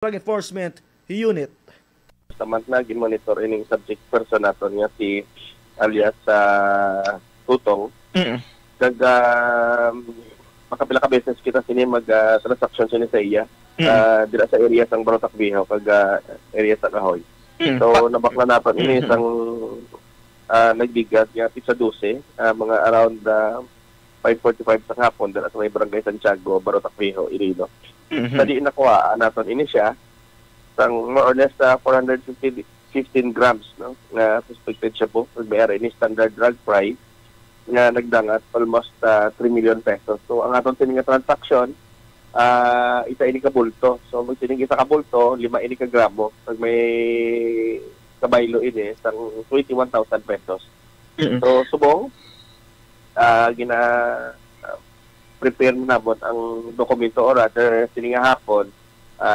Drug Enforcement Unit. Samantala, gin-monitor ining subject person naton nga si alias Tutong. Kag makapila ka beses kita sini mag-transaction sini sa iya. Dila sa area sang Barotac Viejo kag area sa Kahoy. So nabakla naton ini isang nagbigat nga pizza 12 mga around 5:45 sa hapon dala sa may Barangay Santiago, Barotac Viejo, Iloilo. Sa di nakuha naton ini siya sang more or less 415 grams no nga suspected siya po may ini standard drug price nga nagdangat almost 3 million pesos. So ang aton sining transaction isa ini ka bulto. So mag sining isa ka bulto 5 ini ka gramo pag may kabaylo ini sang 21,000 pesos. So subong gina prepare na nabot ang dokumento or rather sining hapon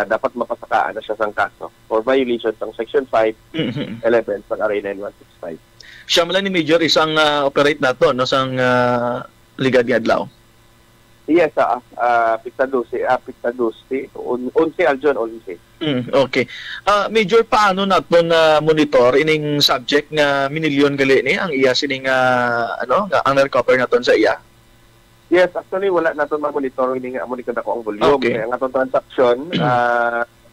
dapat mapasakaan na siya sang kaso for violation ng Section 5, 11 ng RA 9165. Siya man ni Major isang operate nato no sang ligad nga adlaw. Yes, pizza 12, 11 aljon 11. Okay. Major, paano nato na monitor ining subject nga minilyon gali ni ang iya sining ang recover naton sa iya? Yes, actually wala naton ma-monitor ini nga amo ni kada ko ang volume. Okay. Kaya ang aton transaction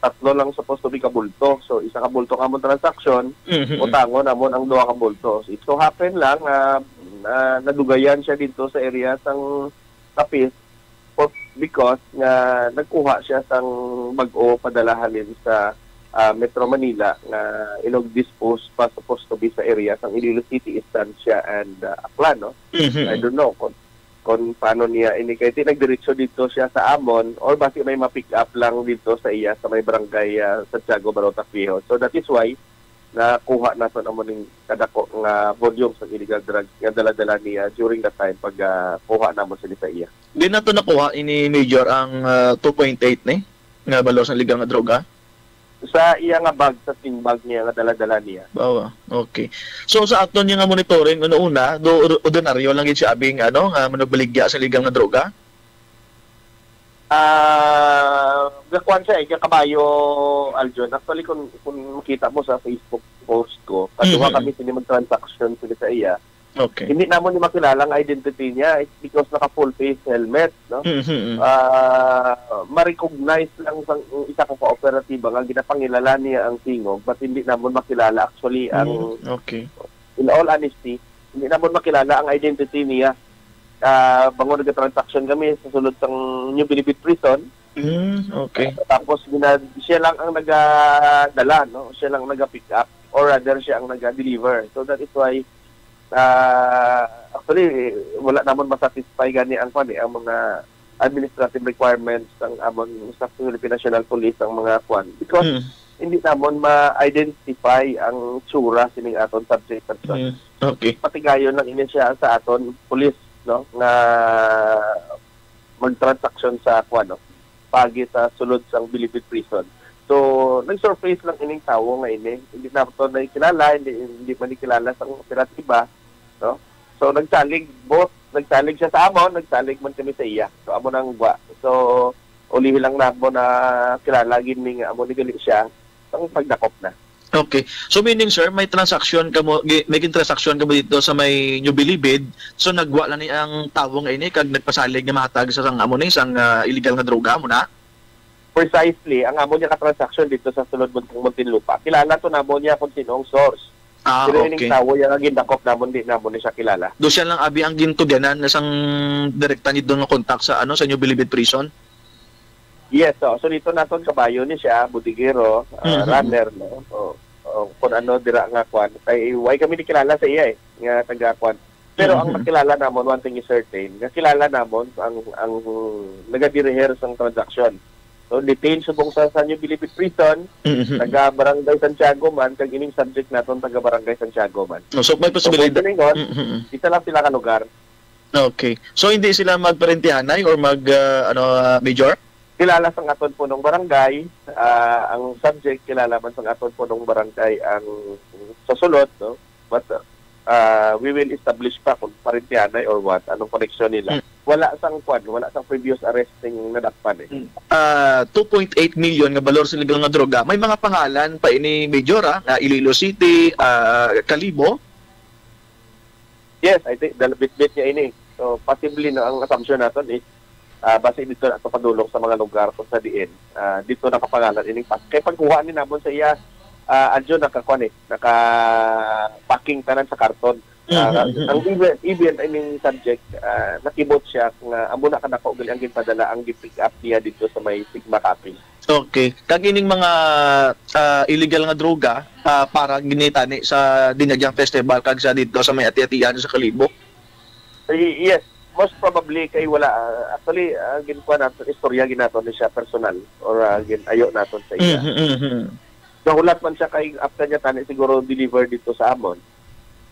tatlo lang supposed to be kabulto. So isa ka bulto ka mo transaction, utangon amon ang duha ka bulto. It so happen lang nadugayan siya dito sa area sang Tapis because nga nagkuha siya sang bag-o padalahanin sa Metro Manila nga ilog-dispose pa supposed to be sa area sang Iloilo City, Estancia and Aklan, no? I don't know kung paano niya ini kay nagdiretso dito siya sa Amon or basi may ma-pick up lang dito sa iya sa may barangay Santiago, Barotac Viejo. So that is why nakuha naton amo ning kadako nga volume sa illegal drugs nga dala-dala niya during that time pag kuha namon sila sa iya. Di nato nakuha ini Major ang 2.8 ni nga balor sa ligang nga droga sa iya nga bag, sa sling bag niya nga dala-dala niya. Bawa. Okay. So sa aton nga monitoring una ordinaryo lang gid siya abing nga managbaligya sa ligang nga droga. Gakuan siya kabayo Aljon. Actually kung makita mo sa Facebook post ko, katuwa kami sini mag-transaction sila sa iya. Okay. Hindi namon ni makilala ang identity niya. It's because naka full face helmet, no? Ma-recognize lang sang isa ka kooperatiba nga ginapangilala niya ang tingog, but hindi namon makilala actually ang okay. In all honesty, hindi namon makilala ang identity niya. Bangon nag-transaction kami sa sulod sang New Bilibid Prison. Okay. Tapos siya lang ang nagadala, no? Siya lang naga-pick up or rather siya ang naga-deliver. So that is why actually wala namon masatisfy gani ang ang mga administrative requirements ng among sa Philippine National Police ang mga because hindi namon ma-identify ang tsura sining aton subject person. Okay. Patigayon lang ini siya sa aton police, no, nga mag-transaction sa pagi sa sulod sang Bilibid Prison. So nag-surface lang ining tawo nga ini, hindi na to nakilala, hindi man kilala sa operatiba, no? So nagsalig siya sa amon, nagsalig man kami sa iya. So amo nang gwa. So uli lang namo na kilala gini nga amo ni gali siya ang pagdakop na. Okay. So meaning sir, may transaction kamo, may transaction kamo dito sa may New Bilibid. So nagwa lang ni ang tawo nga ini kag nagpasalig nga mahatag sa sang amo ni sang illegal nga droga mo na. Precisely, ang amo niya ka-transaction dito sa sulod Buntong Muntinlupa. Kilala to namo niya kung sinong source. Pero okay. Ining tawo yung gindakop namon di namon siya kilala. Do siya lang abi ang gintuganan na sang direkta ni doon nga contact sa sa New Bilibid Prison? Yes, so dito naton kabayo ni siya, butigero, runner, no. Kung dira nga kwan. Kay why kami di kilala sa iya nga taga kwan. Pero ang makilala namon, one thing is certain, nga kilala namon ang nagadiriher sang transaction. So detained subong sa New Bilibid Prison, taga Barangay Santiago man, kag ining subject naton taga Barangay Santiago man. So may posibilidad. Isa lang sila ka lugar. Okay. So hindi sila magparentihanay or Major? Kilala sang aton punong barangay, ang subject kilala man sang aton punong barangay ang sasulod, no? But we will establish pa kung parentihanay or what, anong connection nila. wala sang previous arresting nadakpan 2.8 million nga balor sa illegal nga droga. May mga pangalan pa ini Major nga Iloilo City, Kalibo. Yes, I think bit niya ini. So possibly na ang assumption naton is base dito na padulong sa mga lugar kung sa diin. Dito nakapangalan ining kay pagkuha ni namon sa iya adyo naka-packing tanan sa karton. Ang event ining subject nakibot siya nga amo na kanako gali ang ginpadala ang gi-pick up niya dito sa may Sigma Cafe. Okay. Kag ining mga illegal nga droga para ginitani sa Dinagyang Festival kag sa dito sa may ati-atian sa Kalibo. Yes, most probably kay wala actually ginkuha naton istorya ginaton ni siya personal or ayo naton sa iya. Nahulat man siya kay after niya tani siguro deliver dito sa amon.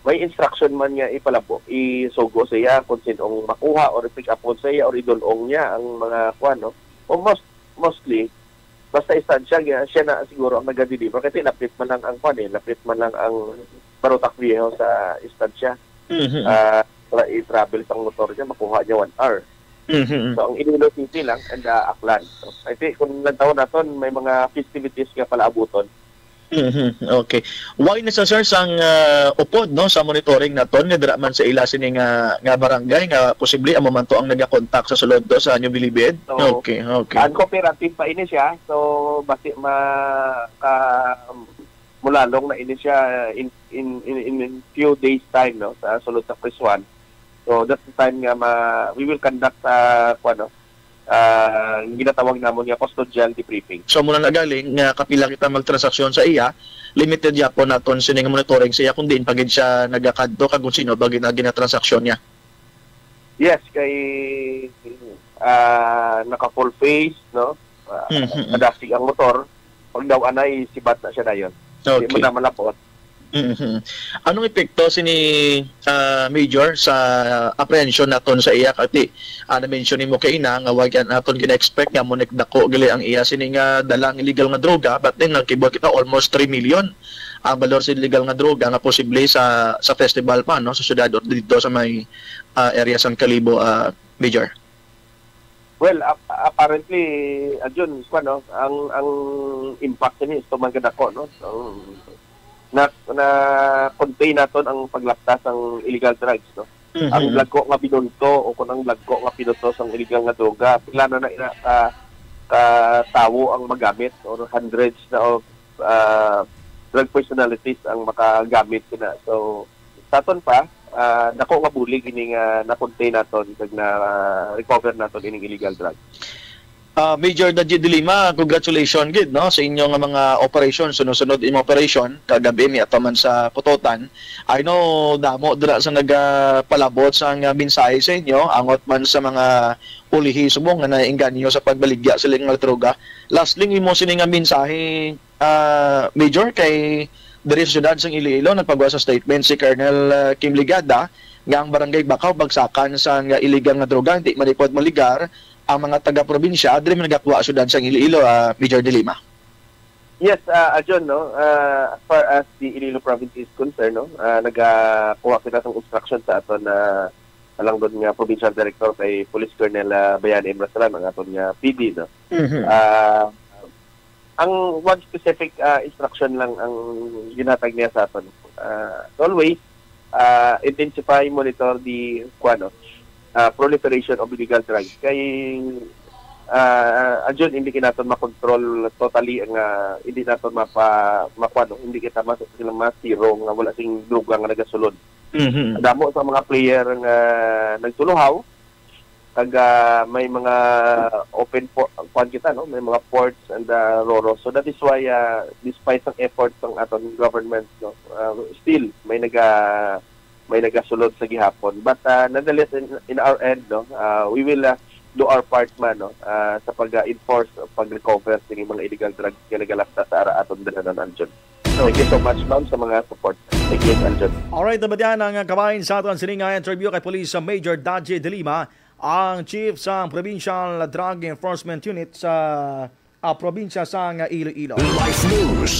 May instruction man niya ipalabo, isugo siya kung sinong makuha or pick up sa iya or idulong niya ang mga kuano. O mostly basta istansya siya na siguro ang nag-deliver kasi lapit man lang ang lapit man lang ang Barotac Viejo sa istansya. Para i-travel sa motor niya, makuha niya 1 hour. So ang Iloilo City lang and Aklan. So, I think kung lantaon naton may mga festivities nga pala abuton. Okay. Why na sa sir sang upod no sa monitoring naton nga dira man sa ila sini nga barangay nga posible amo man to ang naga-contact sa sulod do sa New Bilibid. So, okay. Uncooperative pa ini siya. So basi mulalong na ini siya in few days time no sa sulod sa Press 1. So that's the time nga we will conduct ginatawag namon nga custodial debriefing. So muna nagaling nga kapila kita magtransaksyon sa iya, limited yapon naton sini nga monitoring siya kun diin pagid siya nagakadto kag kung sino bagay na ginatransaksyon niya. Yes, kay naka full face no. Adasig ang motor, pag daw anay sibat na siya dayon. Okay. Di mo na malapot. Anong epekto sini Major sa apprehension naton sa iya kati na-mention mo kay ina nga wag naton gina-expect nga mo dako gali ang iya sini nga dalang illegal nga droga but then nagkibot kita almost 3 million ang balor sa illegal nga droga nga posible sa festival pa no sa syudad or dito sa may area sa Kalibo Major. Well, apparently adyon ang impact ni ito man kadako no. So, na contain naton ang paglaptas ng illegal drugs no. Ang lagko nga binunto o kung ang lagko nga pinutos ang illegal nga droga pila na tawo ang magamit or hundreds na of drug personalities ang makagamit sina. So saton pa dako nga bulig ini nga na-contain naton kag na recover naton ining illegal drugs. Major Dadji Dilima, congratulations gid no sa inyo nga mga operation sunod-sunod imong operation kagabi mi ato man sa Putotan. I know damo dira sa nagapalabot sa nga mensahe sa inyo angot man sa mga ulihi subong nga nainganyo sa pagbaligya sa illegal droga. Lastly imo sini nga mensahe Major kay diri sa syudad sang Iloilo nagpagawa sa statement si Colonel Kim Ligada nga ang barangay Bakaw bagsakan sa nga illegal nga droga hindi malipod maligar ang mga taga-probinsya diri man nagakuha syudad sang Iloilo Major Dilima. Yes, John no, as far as the Iloilo province is concerned no, nagakuha kita ng instruction sa aton alang doon nga provincial director kay Police Colonel Bayan Imrasalan ang aton nga PD no. Ang one specific instruction lang ang ginatag niya sa aton. Always intensify monitor the proliferation of illegal drugs. Kay adyon hindi naton makontrol totally ang hindi naton hindi kita masiro nga wala sing droga nga nagasulod. Damo sa mga player nga nagtuluhaw kag may mga open kita no, may mga ports and roro. So that is why despite ang efforts ng aton government no, still may nagasulod sa gihapon. But nonetheless in our end no, we will do our part man no, sa pag-enforce pag-recover sa mga illegal drugs nga nagalapta sa ara aton dalanan Anjon. Thank you so much ma'am sa mga support. Thank you Anjon. Alright, nabadyan ang kabahin sa aton sininga interview kay Police Major Dadji Dilima, ang chief sa Provincial Drug Enforcement Unit sa probinsya sa Iloilo. Life News.